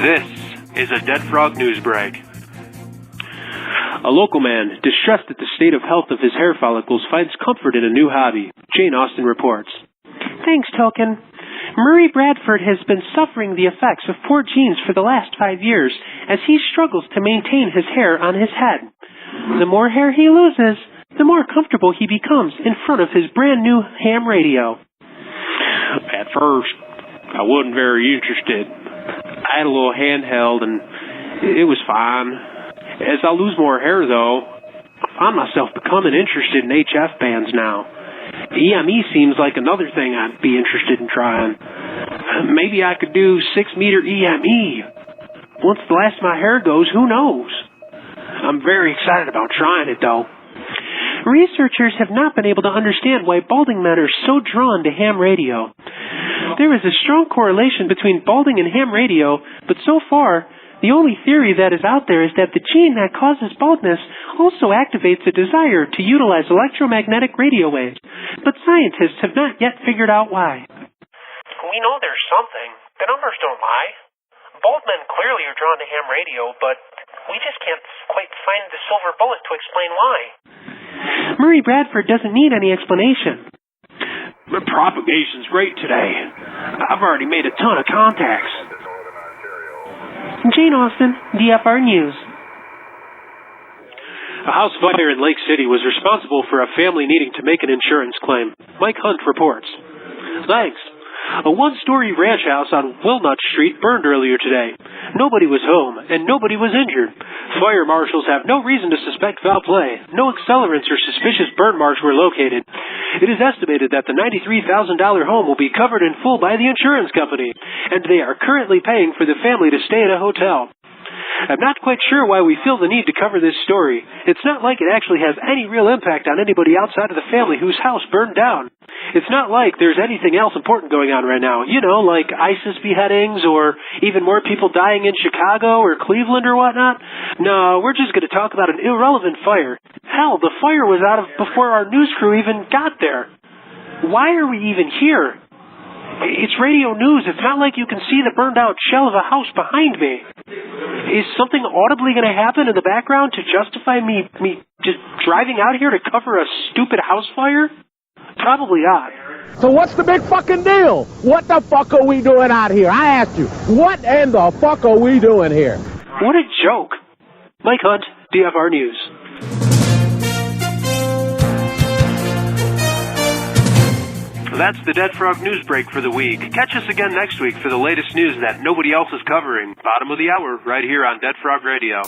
This is a Deadfrog news break. A local man, distressed at the state of health of his hair follicles, finds comfort in a new hobby. Jane Austen reports. Thanks, Token. Murray Bradford has been suffering the effects of poor genes for the last 5 years as he struggles to maintain his hair on his head. The more hair he loses, the more comfortable he becomes in front of his brand new ham radio. At first, I wasn't very interested. I had a little handheld and it was fine. As I lose more hair, though, I find myself becoming interested in HF bands now. EME seems like another thing I'd be interested in trying. Maybe I could do 6-meter EME. Once the last of my hair goes, who knows? I'm very excited about trying it, though. Researchers have not been able to understand why balding men are so drawn to ham radio. There is a strong correlation between balding and ham radio, but so far, the only theory that is out there is that the gene that causes baldness also activates a desire to utilize electromagnetic radio waves, but scientists have not yet figured out why. We know there's something. The numbers don't lie. Bald men clearly are drawn to ham radio, but we just can't quite find the silver bullet to explain why. Murray Bradford doesn't need any explanation. The propagation's great today. I've already made a ton of contacts. Jane Austen, DFR News. A house fire in Lake City was responsible for a family needing to make an insurance claim. Mike Hunt reports. Thanks. A one-story ranch house on Wilnut Street burned earlier today. Nobody was home, and nobody was injured. Fire marshals have no reason to suspect foul play. No accelerants or suspicious burn marks were located. It is estimated that the $93,000 home will be covered in full by the insurance company, and they are currently paying for the family to stay at a hotel. I'm not quite sure why we feel the need to cover this story. It's not like it actually has any real impact on anybody outside of the family whose house burned down. It's not like there's anything else important going on right now, like ISIS beheadings or even more people dying in Chicago or Cleveland or whatnot. No, we're just going to talk about an irrelevant fire. Hell, the fire was out before our news crew even got there. Why are we even here? It's radio news. It's not like you can see the burned-out shell of a house behind me. Is something audibly going to happen in the background to justify me just driving out here to cover a stupid house fire? Probably not. So what's the big fucking deal? What the fuck are we doing out here? I asked you, what in the fuck are we doing here? What a joke. Mike Hunt, DFR News. That's the Deadfrog news break for the week. Catch us again next week for the latest news that nobody else is covering. Bottom of the hour, right here on Deadfrog Radio.